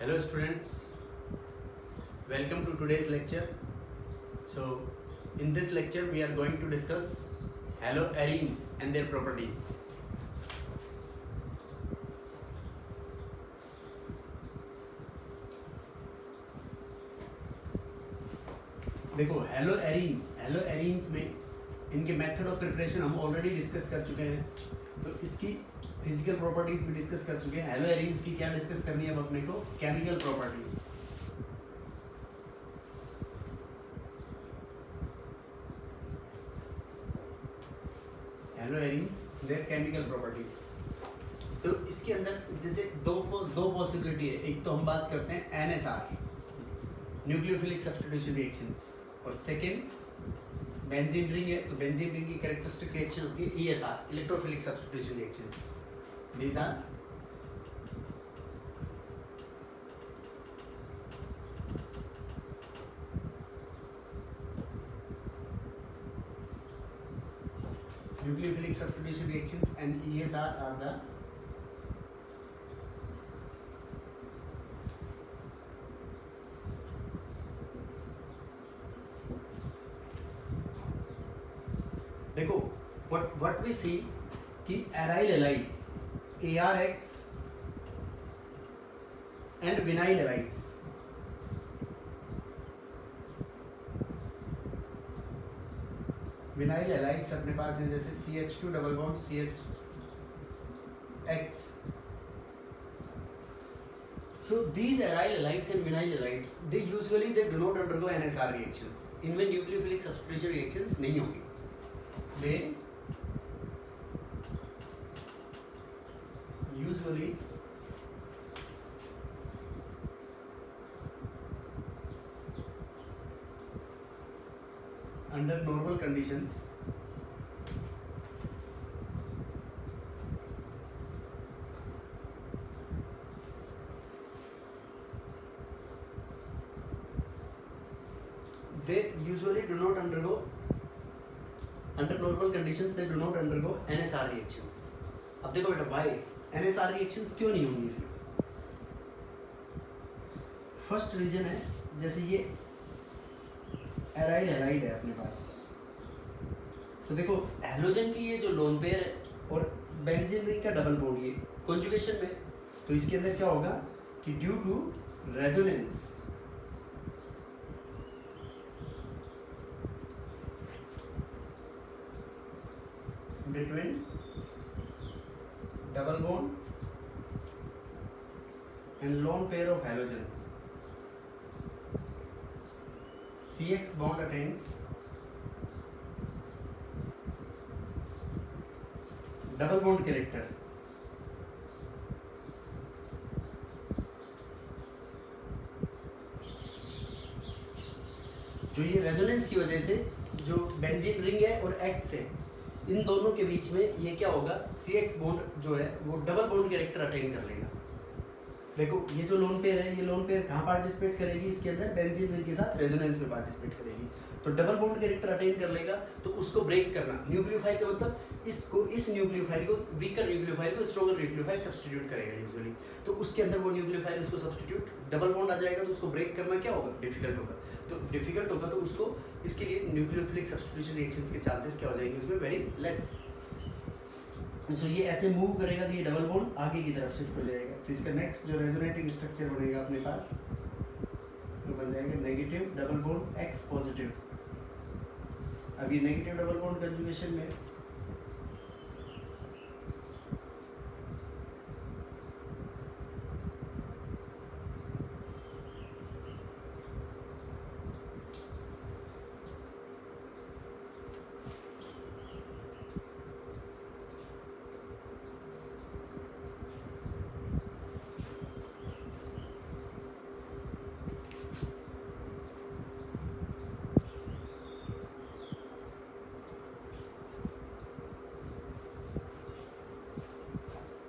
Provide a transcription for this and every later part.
Hello students, welcome to today's lecture. So in this lecture we are going to discuss haloarenes and their properties. देखो haloarenes में इनके method of preparation हम already discuss कर चुके हैं, तो इसकी फिजिकल प्रॉपर्टीज भी डिस्कस कर चुके हैं। हेलोएरीन्स की क्या डिस्कस करनी है अब अपने को? Chemical properties. Haloarenes their chemical properties. So इसके अंदर जैसे दो पॉसिबिलिटी है। एक तो हम बात करते हैं एनएसआर, न्यूक्लियोफिलिक सब्स्टिट्यूशन रिएक्शंस, और सेकेंड बेंजीन रिंग है, तो बेंजीन रिंग की कैरेक्टरिस्टिक रिएक्शन होती है ESR, electrophilic substitution reactions. These are nucleophilic substitution reactions and ESR are the देखो what we see कि aryl halides ARX and vinyl halides अपने पास है, जैसे CH2 double bond CH(X). So these aryl halides and vinyl halides they do not undergo NSR reactions. इनमें nucleophilic substitution reactions नहीं होगी। they usually under normal conditions they usually do not undergo under normal conditions they do not undergo NSR reactions। अब देखो बेटा why NSR reactions क्यों नहीं होंगी इसमें? फर्स्ट रीजन है, जैसे ये एराइल हैलाइड है अपने पास, तो देखो हेलोजन की ये जो लोन पेयर है और बेंजीन रिंग का डबल बॉन्ड ये कॉन्जुगेशन में, तो इसके अंदर क्या होगा कि due to resonance between double bond and lone pair of halogen, CX bond attains double bond character। जो ये रेजोनेंस की वजह से जो बेंजीन रिंग है और एक्स है, इन दोनों के बीच में ये क्या होगा, CX बॉन्ड जो है वो डबल बॉन्ड कैरेक्टर अटेन कर लेगा। देखो ये जो लोन पेयर है, ये लोन पेयर कहाँ पार्टिसिपेट करेगी? इसके अंदर बेंजीन रिंग के साथ रेजोनेंस में पार्टिसिपेट करेगी, तो डबल बॉन्ड कैरेक्टर अटेन कर लेगा। तो उसको ब्रेक करना, न्यूक्लियोफाइल का मतलब इस न्यूक्लियोफाइल को, वीकर न्यूक्लियोफाइल को स्ट्रॉन्गर न्यूक्लियोफाइल सब्स्टिट्यूट करेगा यूजुअली। तो उसके अंदर वो न्यूक्लियोफाइल उसको सब्स्टिट्यूट, डबल बॉन्ड आ जाएगा, तो उसको ब्रेक करना क्या होगा, डिफिकल्ट होगा। तो डिफिकल्ट होगा तो उसको, इसके लिए न्यूक्लियोफिलिक सब्स्टिट्यूशन रिएक्शंस के चांसेस क्या हो जाएंगे उसमें, वेरी लेस। तो ये ऐसे मूव करेगा तो ये डबल बॉन्ड आगे की तरफ शिफ्ट हो जाएगा। तो इसका नेक्स्ट जो रेजोनेटिंग स्ट्रक्चर बनेगा अपने पास, तो बन जाएगा negative double bond X positive. अब ये नेगेटिव डबल बॉन्ड कंजुगेशन में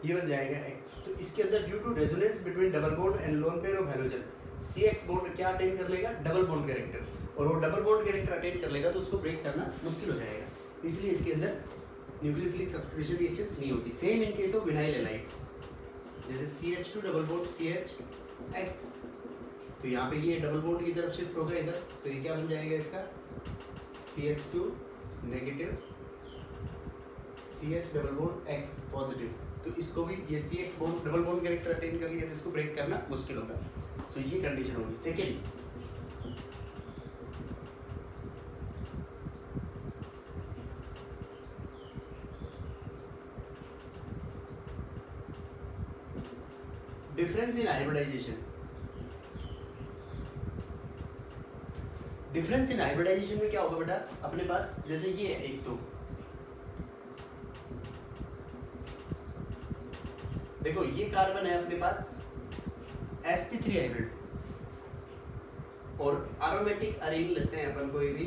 ये बन जाएगा X। तो इसके अंदर due to resonance between double bond and lone pair of halogen, CX bond क्या अटेन कर लेगा, डबल बॉन्ड कैरेक्टर, और वो डबल बॉन्ड कैरेक्टर अटेन कर लेगा तो उसको ब्रेक करना मुश्किल हो जाएगा। इसलिए इसके अंदर न्यूक्लियोफिलिक सब्स्टिट्यूशन रिएक्शंस नहीं होती। Same in case of vinyl halides, जैसे CH2 double bond CH X, तो यहाँ पे ये डबल बॉन्ड की तरफ शिफ्ट होगा इधर, तो ये क्या बन जाएगा इसका CH2 negative CH double bond X positive. तो इसको भी ये CX bond double bond character attain कर लिया तो इसको ब्रेक करना मुश्किल होगा। सो ये कंडीशन होगी। Second, difference in hybridization. Difference in hybridization में क्या होगा बेटा, अपने पास जैसे ये है एक, तो देखो ये कार्बन है अपने पास sp3 हाइब्रिड, और एरोमेटिक अरेन लेते हैं अपन कोई भी,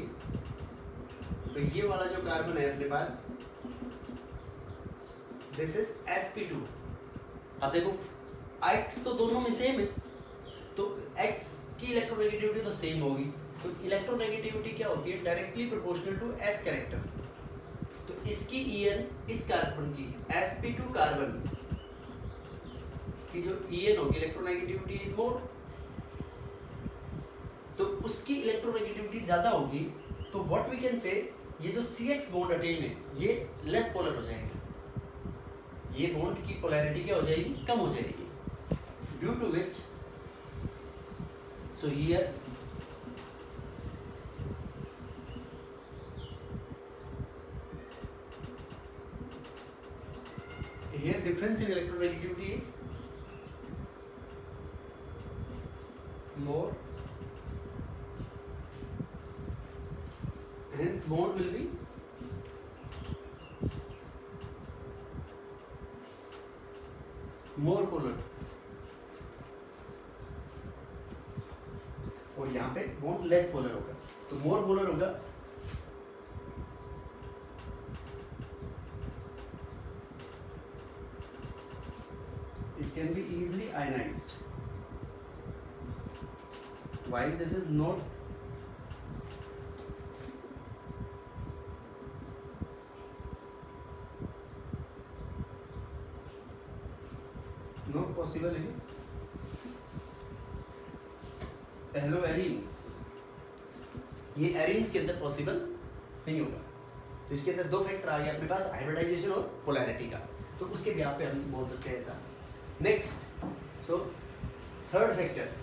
तो ये वाला जो कार्बन है अपने पास दिस इज sp2। अब देखो X तो दोनों में सेम है, तो X की इलेक्ट्रोनेगेटिविटी तो सेम होगी, तो इलेक्ट्रोनेगेटिविटी क्या होती है, directly proportional to S character. तो इसकी En इस कार्बन की sp2 कार्बन की जो En होगी इलेक्ट्रोनेगेटिविटी इज मोर, तो उसकी इलेक्ट्रोनेगेटिविटी ज्यादा होगी, तो व्हाट वी कैन से ये जो CX बॉन्ड अटेन है ये लेस पोलर हो जाएगा, ये बॉन्ड की पोलैरिटी क्या हो जाएगी, कम हो जाएगी, due to which so here difference in electronegativity is more, hence bond will be more polar, और यहाँ पे बॉन्ड लेस पोलर होगा, तो मोर पोलर होगा, it can be easily ionized, while this is not possible in hello arenes, ये arenes के अंदर possible नहीं होगा। तो इसके अंदर दो फैक्टर आ गए अपने पास, हाइब्रिडाइजेशन और पोलैरिटी का, तो उसके ब्याह पे हम बोल सकते हैं ऐसा। Next, so third factor,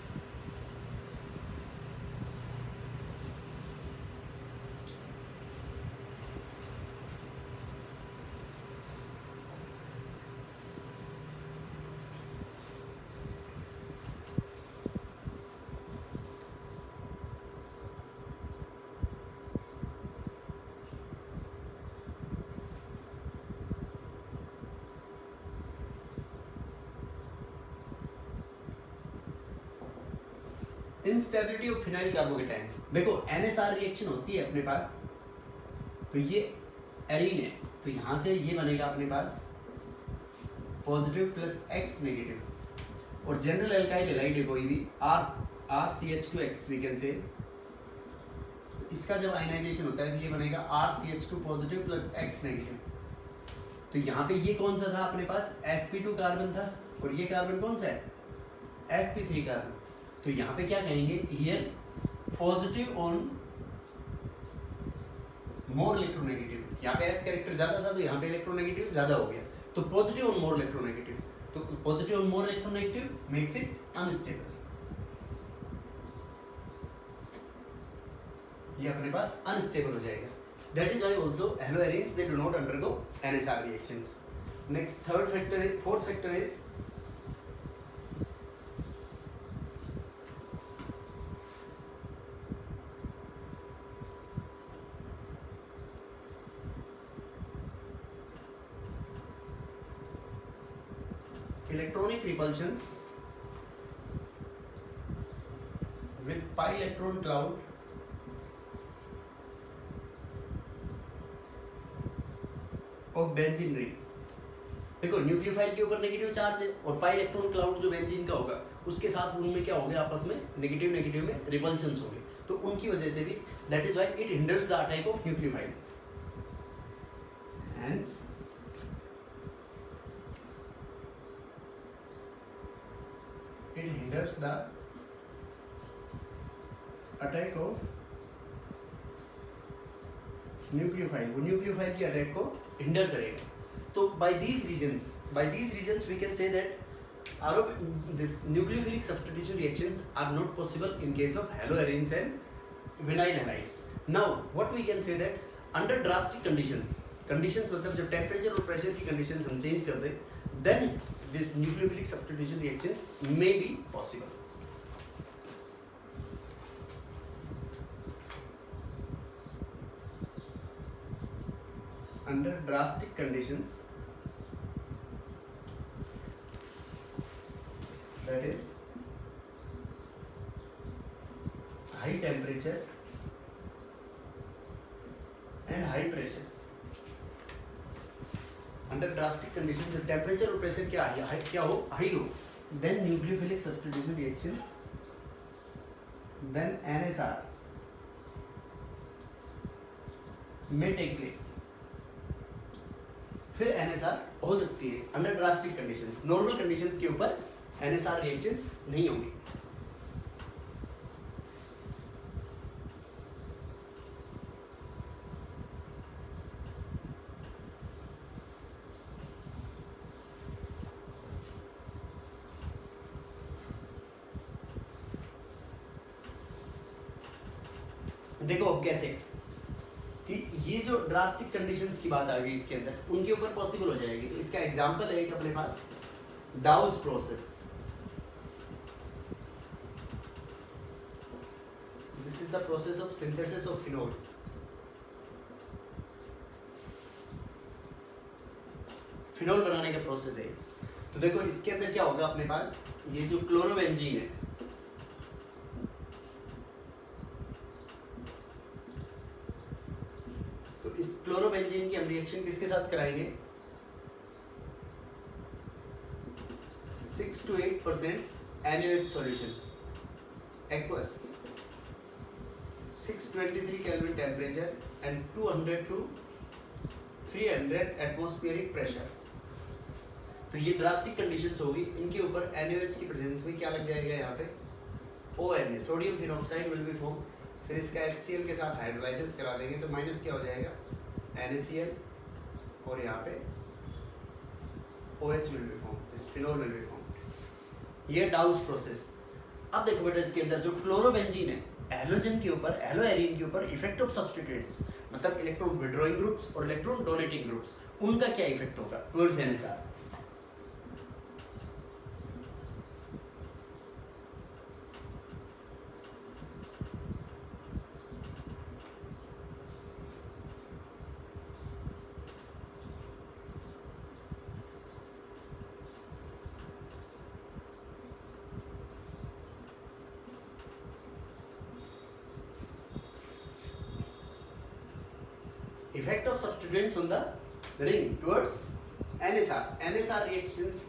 instability of phenyl carbocation. देखो NSR रिएक्शन होती है अपने पास, तो ये एरीन है, तो यहाँ से ये बनेगा अपने पास पॉजिटिव प्लस X नेगेटिव, और जनरल एल्काइल हैलाइड है कोई भी RCH2X वी कैन से, इसका जब आयनाइजेशन होता है तो ये बनेगा RCH2 positive plus X negative. तो यहाँ पे ये कौन सा था अपने पास, sp2 कार्बन था, और ये कार्बन कौन सा है, sp3 कार्बन। तो यहाँ पे क्या कहेंगे, here positive on more electronegative, यहाँ पे S कैरेक्टर ज्यादा था तो यहाँ पे इलेक्ट्रोनेगेटिव ज्यादा हो गया, तो पॉजिटिव ऑन मोर इलेक्ट्रोनेगेटिव, तो positive on more electronegative makes it unstable, ये अपने पास अनस्टेबल हो जाएगा। That is why also haloarenes they do not undergo NSR reactions. Next third factor is, fourth factor is electronic repulsions with pi electron cloud of benzene ring। देखो nucleophile के ऊपर negative charge है, और pi electron cloud जो benzene का होगा उसके साथ उनमें क्या हो गया, आपस में नेगेटिव नेगेटिव में रिपल्शंस हो गए, तो उनकी वजह से भी that is why it hinders the attack of nucleophile, hence it it hinders the attack of nucleophile, वो न्यूक्लियोफाइल की अटैक को हिंडर करेगा। तो by these reasons we can say that this nucleophilic substitution reactions are not possible in case of haloarenes and vinyl halides. Now what we can say that under drastic conditions मतलब जब temperature और pressure की conditions हम change कर दें, then this nucleophilic substitution reactions may be possible. Under drastic conditions, that is high temperature and high pressure. Under drastic conditions, जब temperature और pressure high हो, then nucleophilic substitution reactions, then NSR may take place. फिर NSR हो सकती है under drastic conditions. Normal conditions के ऊपर NSR reactions नहीं होंगे। देखो अब कैसे कि ये जो ड्रास्टिक कंडीशंस की बात आ गई इसके अंदर, उनके ऊपर पॉसिबल हो जाएगी। तो इसका एग्जांपल है एक अपने पास Dow's process. This is the process of synthesis of phenol. Phenol बनाने का प्रोसेस है। तो देखो इसके अंदर क्या होगा अपने पास, ये जो क्लोरोबेंजीन है, इस क्लोरोबेंजीन की हम रिएक्शन किसके साथ कराएंगे, 6 to 8% NaOH solution aqueous, 623 kelvin temperature and 200 to 300 atmospheric pressure. तो ये ड्रास्टिक कंडीशंस होगी, इनके ऊपर NaOH की प्रेजेंस में क्या लग जाएगा, यहाँ पे ONA sodium phenoxide will be form. फिर इसका HCl के साथ हाइड्रोलाइसिस करा देंगे तो माइनस क्या हो जाएगा, NaCl, और यहाँ पे OH will be form, this phenol will be form. ये डाउस प्रोसेस। अब देखो बेटा इसके अंदर जो क्लोरोबेंजीन है, हैलोजन के ऊपर, हैलोएरीन के ऊपर इफेक्ट ऑफ सब्स्टिट्यूएंट्स मतलब इलेक्ट्रॉन विड्रॉइंग ग्रुप्स और इलेक्ट्रॉन डोनेटिंग ग्रुप्स, उनका क्या इफेक्ट होगा towards NSR। Effect of substituents on the ring towards NSR। NSR reactions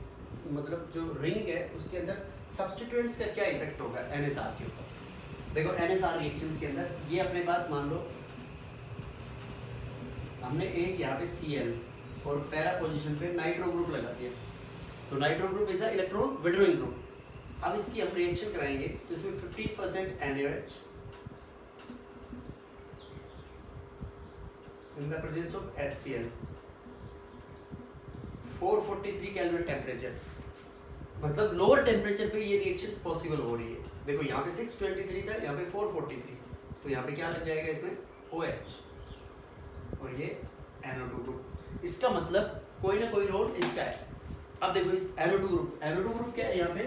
मतलब जो रिंग है उसके अंदर सब्स्टिट्यूएंट्स का क्या इफेक्ट होगा NSR के ऊपर। देखो NSR रिएक्शंस के अंदर ये अपने पास मान लो हमने एक यहाँ पे Cl और पैरा पोजीशन पे नाइट्रो ग्रुप लगा दिया, तो nitro group is electron withdrawing group. अब इसकी हम रिएक्शन कराएंगे तो इसमें 15% NaOH in the presence of HCl, 443 kelvin temperature, मतलब लोअर टेम्परेचर पे ये रिएक्शन पॉसिबल हो रही है। देखो यहाँ पे 623 था, यहाँ पे 443, तो यहाँ पे क्या लग जाएगा इसमें OH और ये NO2 ग्रुप। इसका मतलब कोई ना कोई रोल इसका है। अब देखो इस NO2 ग्रुप क्या है यहाँ पे,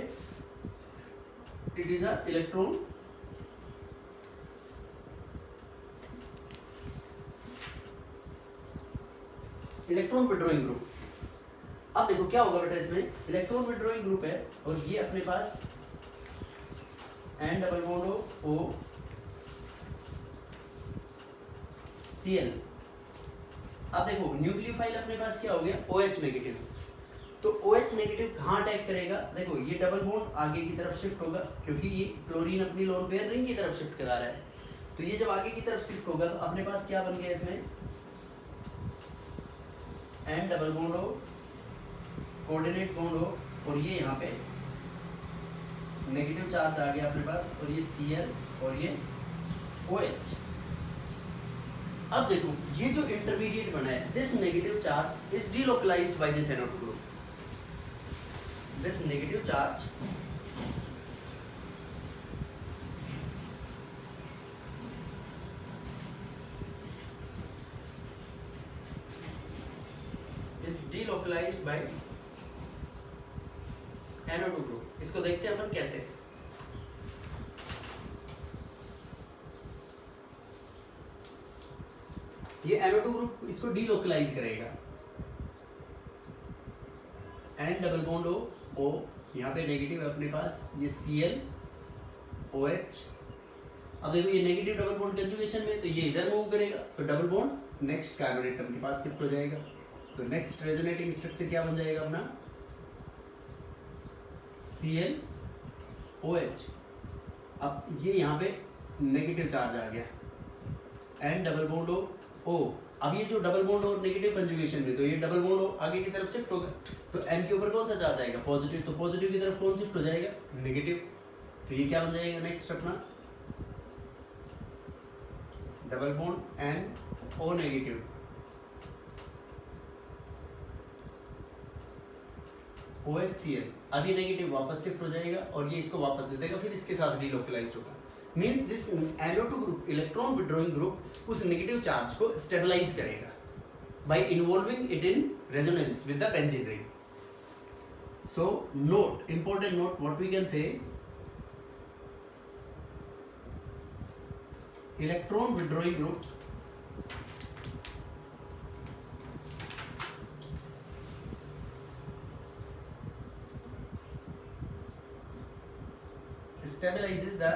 it is a electron withdrawing group. अब देखो क्या होगा बेटा, इसमें इलेक्ट्रॉन विड्रॉइंग ग्रुप है और ये अपने पास N double bond O Cl। अब देखो न्यूक्लियोफाइल अपने पास क्या हो गया, OH नेगेटिव। तो OH नेगेटिव कहाँ अटैक करेगा, देखो ये डबल बॉन्ड आगे की तरफ शिफ्ट होगा क्योंकि ये क्लोरीन अपनी लोन पेयर रिंग की तरफ शिफ्ट करा रहा है। तो ये जब आगे की तरफ शिफ्ट होगा तो अपने पास क्या बन गया इसमें, N double bond O coordinate bond O और ये यहाँ पे नेगेटिव चार्ज आ गया अपने पास, और ये Cl और ये OH। अब देखो ये जो इंटरमीडिएट बना है, this negative charge is delocalized by this NO2 group. This negative charge is delocalized by NO2 group. इसको देखते हैं अपन कैसे। ये NO2 ग्रुप इसको डिलोकलाइज करेगा, N डबल बॉन्ड O, यहाँ पे नेगेटिव है अपने पास, ये Cl OH। अब देखो ये नेगेटिव डबल बॉन्ड कंजुगेशन में, तो ये इधर मूव करेगा, तो double bond next carbon atom के पास शिफ्ट हो जाएगा। तो नेक्स्ट रेजोनेटिंग स्ट्रक्चर क्या बन जाएगा अपना, Cl OH। अब ये यहाँ पे नेगेटिव चार्ज आ गया, N डबल बॉन्ड O। अब ये जो डबल बॉन्ड और नेगेटिव कंजुगेशन में, तो ये डबल बॉन्ड आगे की तरफ शिफ्ट होगा, तो N के ऊपर कौन सा चार्ज आएगा, पॉजिटिव, तो पॉजिटिव की तरफ कौन शिफ्ट हो जाएगा, नेगेटिव। तो ये क्या बन जाएगा नेक्स्ट अपना, double bond NO negative OHCl। अब ये नेगेटिव वापस शिफ्ट हो जाएगा और ये इसको वापस दे देगा, फिर इसके साथ डिलोकलाइज्ड होगा। Means this NO2 group, electron withdrawing group, उस नेगेटिव चार्ज को स्टेबलाइज करेगा by involving it in resonance with the benzene ring. So note, important note, what we can say, electron withdrawing group stabilizes the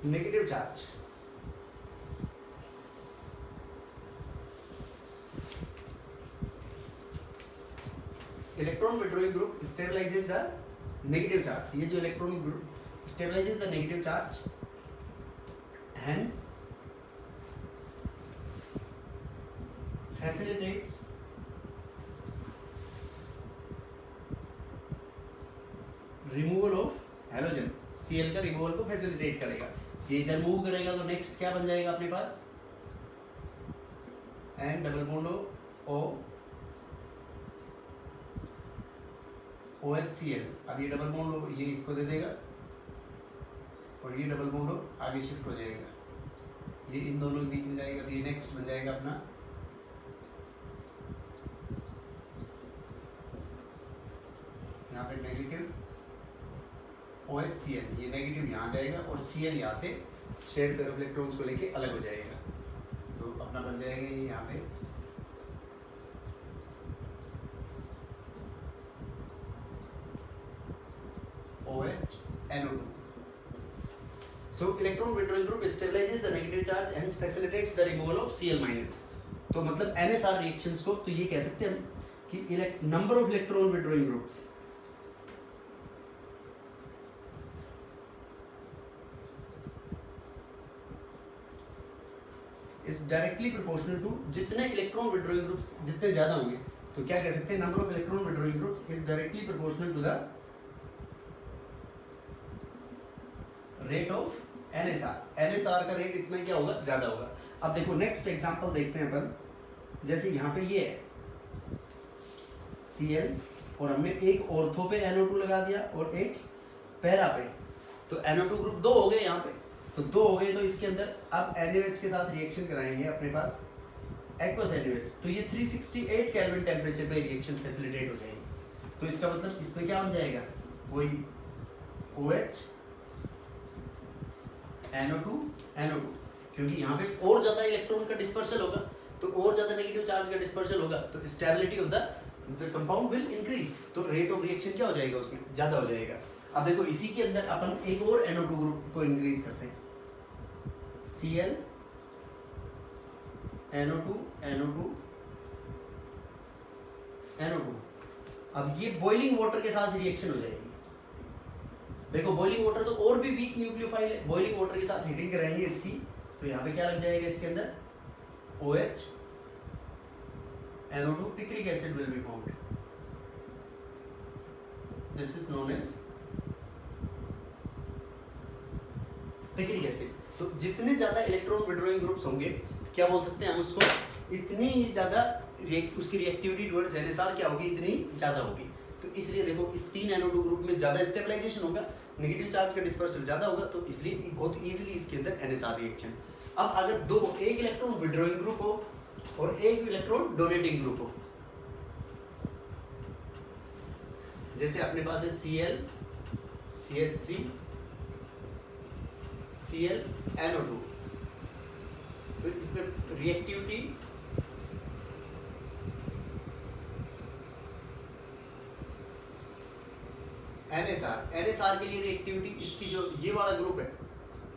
negative charge. Electron withdrawing group stabilizes the negative charge. ये जो electron group stabilizes the negative charge, hence facilitates removal of halogen। Cl का removal को facilitate करेगा। ये इधर move करेगा तो next क्या बन जाएगा अपने पास, N double bond O OHCl। अब ये डबल बॉन्ड ये इसको दे देगा और ये डबल बॉन्ड आगे शिफ्ट हो जाएगा, ये इन दोनों के बीच में जाएगा, तो ये नेक्स्ट बन जाएगा अपना यहाँ पे नेगेटिव OHCl। ये नेगेटिव यहाँ जाएगा और Cl यहाँ से शेयर पेयर ऑफ इलेक्ट्रॉन्स को लेके अलग हो जाएगा, तो अपना बन जाएगा ये यहाँ पे OH NO2। So electron withdrawing group stabilizes the negative charge and facilitates the removal of Cl minus। तो मतलब NSR reactions को तो ये कह सकते हैं हम कि number of electron withdrawing groups is directly proportional to, जितने इलेक्ट्रॉन विड्रॉइंग ग्रुप्स जितने ज्यादा होंगे, तो क्या कह सकते हैं, number of electron withdrawing groups is directly proportional to the rate of NSR। NSR का रेट इतना क्या होगा, ज्यादा होगा। अब देखो नेक्स्ट एग्जांपल देखते हैं अपन, जैसे यहाँ पे ये है Cl और हमने एक ऑर्थो पे NO2 लगा दिया और एक पैरा पे, तो NO2 ग्रुप दो हो गए यहाँ पे, तो दो हो गए, तो इसके अंदर अब NaOH के साथ रिएक्शन कराएंगे अपने पास एक्वस NaOH, तो ये 368 केल्विन टेम्परेचर पे रिएक्शन फैसिलिटेट हो जाएगी। तो इसका मतलब इसमें क्या बन जाएगा, वही OH NO2 क्योंकि यहाँ पे और ज्यादा इलेक्ट्रॉन का डिस्पर्सल होगा, तो और ज्यादा नेगेटिव चार्ज का डिस्पर्सल होगा, तो stability of the compound will increase, तो रेट ऑफ रिएक्शन क्या हो जाएगा, उसमें ज्यादा हो जाएगा। अब देखो इसी के अंदर अपन एक और NO2 ग्रुप को इंक्रीज करते हैं, Cl NO2 अब ये बॉइलिंग वाटर के साथ रिएक्शन हो जाएगी। देखो बॉइलिंग वाटर तो और भी वीक न्यूक्लियोफाइल है, बॉइलिंग वाटर के साथ हीटिंग कराएंगे इसकी, तो यहाँ पे क्या लग जाएगा इसके अंदर OH, NO2, picric acid will be formed. This is known as picric acid. तो जितने ज्यादा इलेक्ट्रॉन विड्रॉइंग ग्रुप्स होंगे, क्या बोल सकते हैं हम उसको, इतनी ही ज्यादा उसकी रिएक्टिविटी टुवर्ड्स NSR क्या होगी, इतनी ज्यादा होगी। तो इसलिए देखो इस 3 NO2 ग्रुप में ज्यादा स्टेबलाइजेशन होगा, नेगेटिव चार्ज का डिस्पर्सल ज्यादा होगा, तो इसलिए बहुत इजीली इसके अंदर NSR रिएक्शन। अब अगर एक इलेक्ट्रॉन विड्रॉइंग ग्रुप हो और एक इलेक्ट्रॉन डोनेटिंग ग्रुप हो, जैसे अपने पास है Cl CH3 Cl NO2, तो इसमें रिएक्टिविटी NSR के लिए रिएक्टिविटी इसकी जो ये वाला ग्रुप है,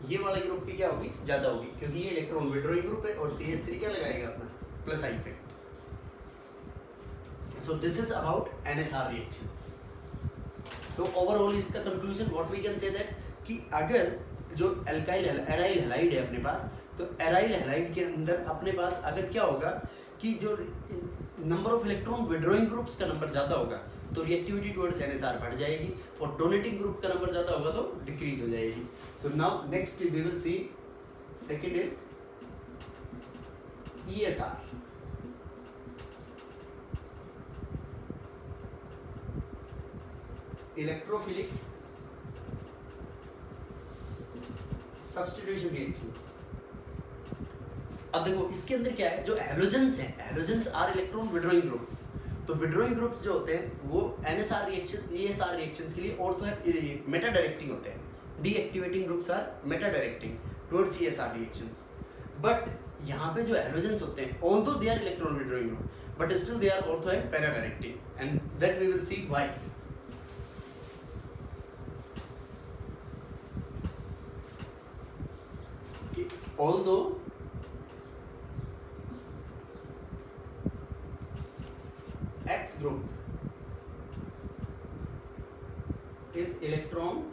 ये वाला ग्रुप की क्या होगी, ज्यादा होगी, क्योंकि ये इलेक्ट्रॉन विड्रॉइंग ग्रुप है और CH3 क्या लगाएगा अपना प्लस आई पे। So this is about NSR reactions. तो ओवरऑल इसका conclusion what we can say that कि अगर जो एराइल हैलाइड है अपने पास, तो एराइल हैलाइड के अंदर अपने पास अगर क्या होगा कि जो number of electron withdrawing groups का नंबर ज़्यादा होगा तो रिएक्टिविटी टुवर्ड्स NSR बढ़ जाएगी, और डोनेटिंग ग्रुप का नंबर ज़्यादा होगा तो डिक्रीज हो जाएगी। So now next we will see second is ESR। Electrophilic substitution reactions. अब देखो इसके अंदर क्या है, जो हैलोजेंस है, halogens are electron withdrawing groups. तो विड्रॉइंग ग्रुप्स जो होते हैं वो NSR रिएक्शन ESR रिएक्शंस के लिए ऑर्थो मेटा डायरेक्टिंग होते हैं, deactivating groups are meta directing towards ESR reactions. But यहाँ पे जो हैलोजेंस होते हैं, although they are electron withdrawing group, but still they are ortho and para directing, and that we will see why. Although X group is electron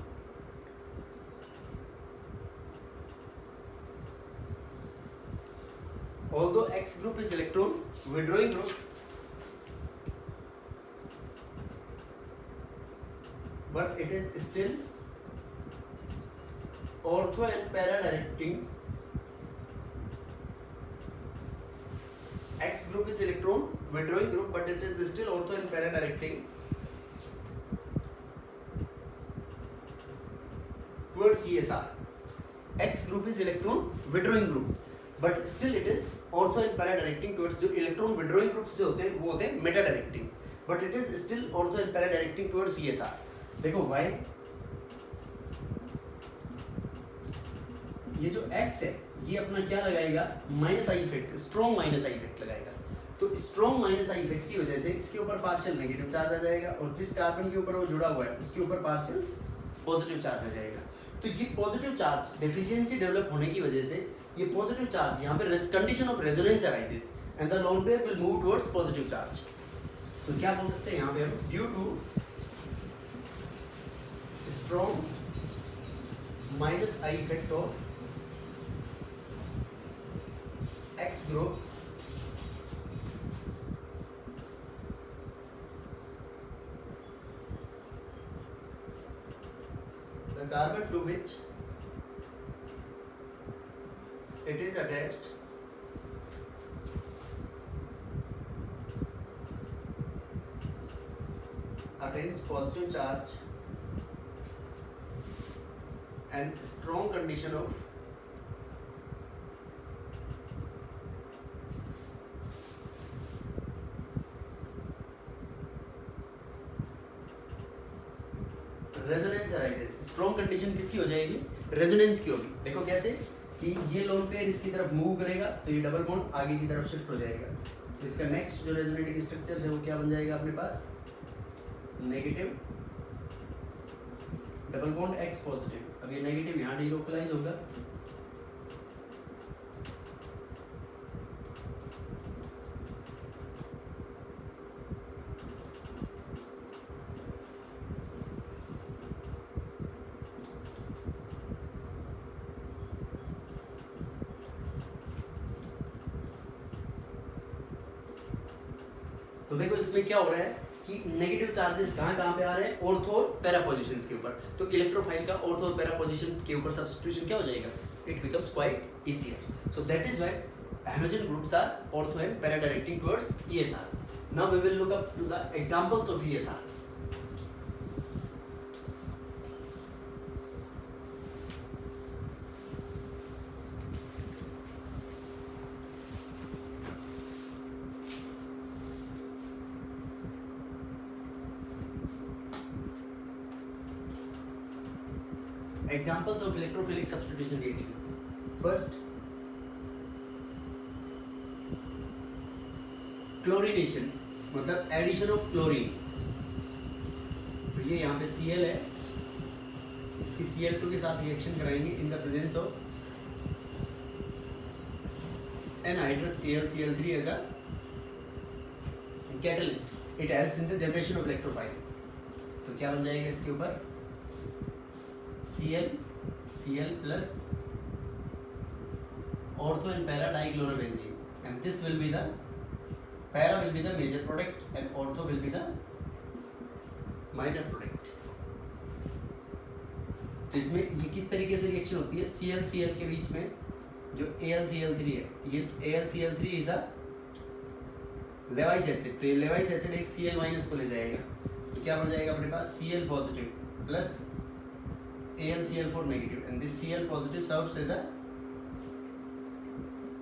withdrawing group, but it is still ortho and para directing. X group is electron withdrawing group, but it is still ortho and para directing towards ESR. X group is electron withdrawing group, but still it is ortho and para directing towards, जो electron withdrawing groups जो होते हैं वो होते हैं meta directing, but it is still ortho and para directing towards ESR. देखो why, ये जो X है ये अपना क्या लगाएगा, minus I effect, strong minus I effect लगाएगा। तो स्ट्रॉन्ग माइनस आई इफेक्ट की वजह से इसके ऊपर पार्शियल नेगेटिव चार्ज आ जाएगा, और जिस कार्बन के ऊपर वो जुड़ा हुआ है उसके ऊपर पार्शियल पॉजिटिव चार्ज आ जाएगा। तो ये पॉजिटिव चार्ज डेफिशिएंसी डेवलप होने की वजह से ये पॉजिटिव चार्ज यहाँ पे condition of resonance arises and the lone pair will move towards positive charge. तो क्या बोल सकते हैं यहाँ पे हम, due to strong minus I effect of X group, the carbon to which it is attached attains positive charge and strong condition of resonance arises. Strong condition किसकी हो जाएगी, रेजोनेंस की होगी। देखो कैसे कि ये लोन पेयर इसकी तरफ मूव करेगा तो ये डबल बॉन्ड आगे की तरफ शिफ्ट हो जाएगा, तो इसका नेक्स्ट जो रेजोनेटिंग स्ट्रक्चर है वो क्या बन जाएगा अपने पास, negative double bond X positive. अब ये नेगेटिव यहाँ डीलोकलाइज होगा, तो देखो इसमें क्या हो रहा है कि नेगेटिव चार्जेस कहाँ कहाँ पे आ रहे हैं, ऑर्थो और पैरा पोजीशंस के ऊपर। तो इलेक्ट्रोफाइल का ऑर्थो और पैरा पोजीशन के ऊपर सब्स्टिट्यूशन क्या हो जाएगा, it becomes quite easier. So that is why halogen groups are ortho and para directing towards ESR. Now we will look up to the examples of ESR. Examples of electrophilic substitution reactions. First, chlorination मतलब addition of chlorine. तो ये यहाँ पे Cl है, इसकी Cl2 के साथ reaction कराएंगे in the presence of anhydrous AlCl3 as a catalyst. It helps in the generation of electrophile. तो क्या बन जाएगा इसके ऊपर, Cl plus ortho and para dichlorobenzene, and this will be the para will be the major product and ortho will be the minor product. तो इसमें ये किस तरीके से रिएक्शन होती है, ClCl के बीच में जो AlCl3 है, ये AlCl3 is a Levi's acid. तो ये लेवाइस एसिड एक Cl माइनस को ले जाएगा, तो क्या बन जाएगा अपने पास, Cl positive plus AlCl4 negative, and this Cl positive serves as a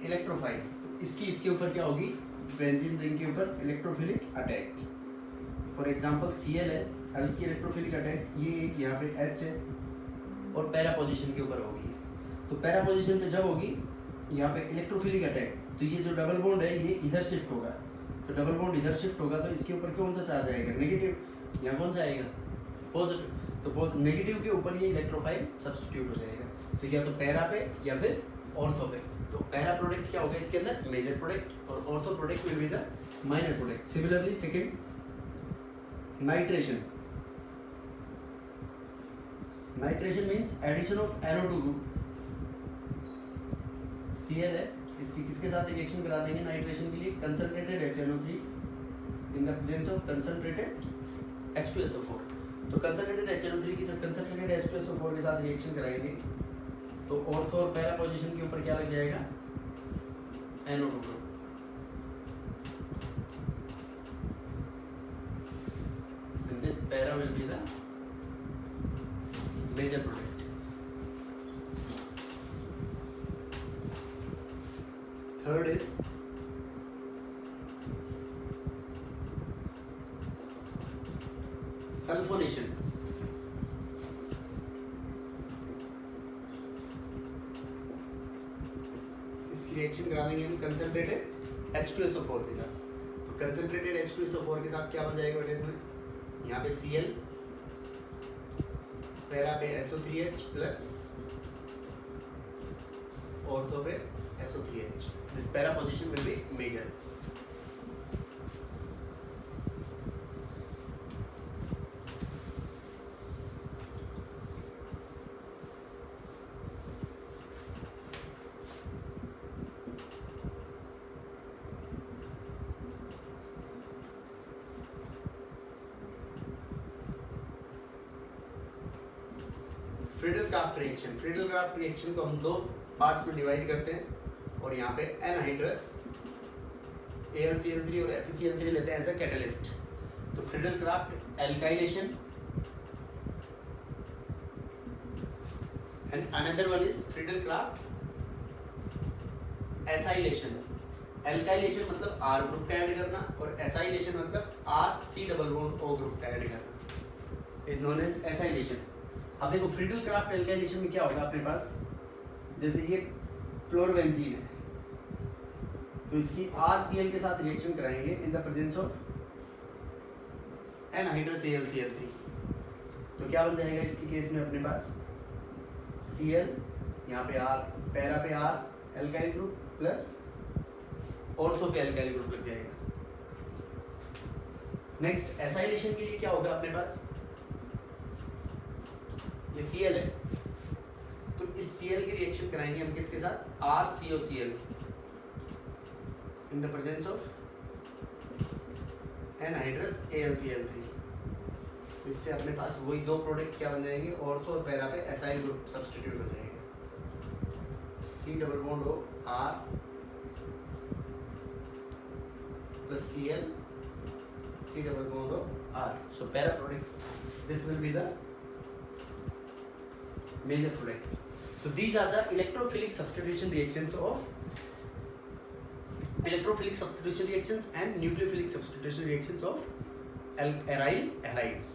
electrophile. तो इसकी इसके ऊपर क्या होगी, बेंजीन रिंग के ऊपर electrophilic attack. For example Cl है, अब इसकी इलेक्ट्रोफिलिक अटैक ये एक यहाँ पे H है और पैरा पोजीशन के ऊपर होगी। तो पैरा पोजीशन पे जब होगी यहाँ पे इलेक्ट्रोफिलिक अटैक, तो ये जो डबल बॉन्ड है ये इधर शिफ्ट होगा। तो डबल बॉन्ड इधर शिफ्ट होगा तो इसके ऊपर कौन सा चार्ज आएगा, नेगेटिव। यहाँ कौन सा आएगा, पॉजिटिव। तो नेगेटिव के ऊपर ये इलेक्ट्रोफाइल सब्स्टिट्यूट हो जाएगा। तो या तो पैरा पे या फिर ऑर्थो पे। तो पैरा प्रोडक्ट क्या होगा इसके अंदर, मेजर प्रोडक्ट, और ortho product will be the minor product. Similarly second, nitration. Nitration means addition of NO2 group. Cl है, इसकी किसके साथ रिएक्शन करा देंगे नाइट्रेशन के लिए, concentrated HNO3 in the presence of concentrated H2SO4। तो कंसंट्रेटेड HNO3 की जब कंसंट्रेटेड H2SO4 के साथ रिएक्शन कराएंगे तो ऑर्थो और पैरा पोजीशन के ऊपर क्या लग जाएगा, NO2 group. And this para will be the major product. Third is sulfonation. Reaction करा देंगे हम कंसंट्रेटेड H2SO4 के साथ। तो कंसंट्रेटेड H2SO4 के साथ क्या बन जाएगा बेटा इसमें, यहाँ पे Cl, पैरा पे SO3H प्लस ऑर्थो पे SO3H। This para position will be major. Friedel Craft reaction. Friedel Craft reaction को हम दो पार्ट्स में डिवाइड करते हैं और यहाँ पे एनहाइड्रस AlCl3 और FeCl3 लेते हैं एज अ कैटलिस्ट। तो Friedel-Crafts alkylation and another one is Friedel-Crafts acylation. Alkylation मतलब R ग्रुप का ऐड करना और एसाइलेशन मतलब RC double bond O group का ऐड करना, इज नोन एज एसाइलेशन। अब देखो फ्रीडल-क्राफ्ट एल्काइलेशन में क्या होगा अपने पास, जैसे ये क्लोरोबेंजीन है तो इसकी RCl के साथ रिएक्शन कराएंगे in the presence of anhydrous AlCl3। तो क्या बन जाएगा इसकी केस में अपने पास, Cl यहाँ पे R, पैरा पे R alkyl group plus ortho पे एल्काइल ग्रुप लग जाएगा। नेक्स्ट एसाइलेशन के लिए क्या होगा अपने पास, ये Cl है तो इस Cl की रिएक्शन कराएंगे हम किसके साथ, RCOCl in the presence of anhydrous AlCl3। इससे अपने पास वही दो प्रोडक्ट क्या बन जाएंगे, ऑर्थो और पैरा पे एसाइल ग्रुप सब्स्टिट्यूट हो जाएगा। C double bond O R plus Cl, C double bond O R. So para product, this will be the major product. So these are the electrophilic substitution reactions and nucleophilic substitution reactions of aryl halides.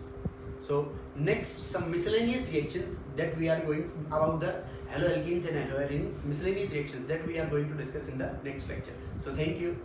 So next, some miscellaneous reactions that we are going about the haloalkenes and haloarenes, miscellaneous reactions that we are going to discuss in the next lecture. So thank you.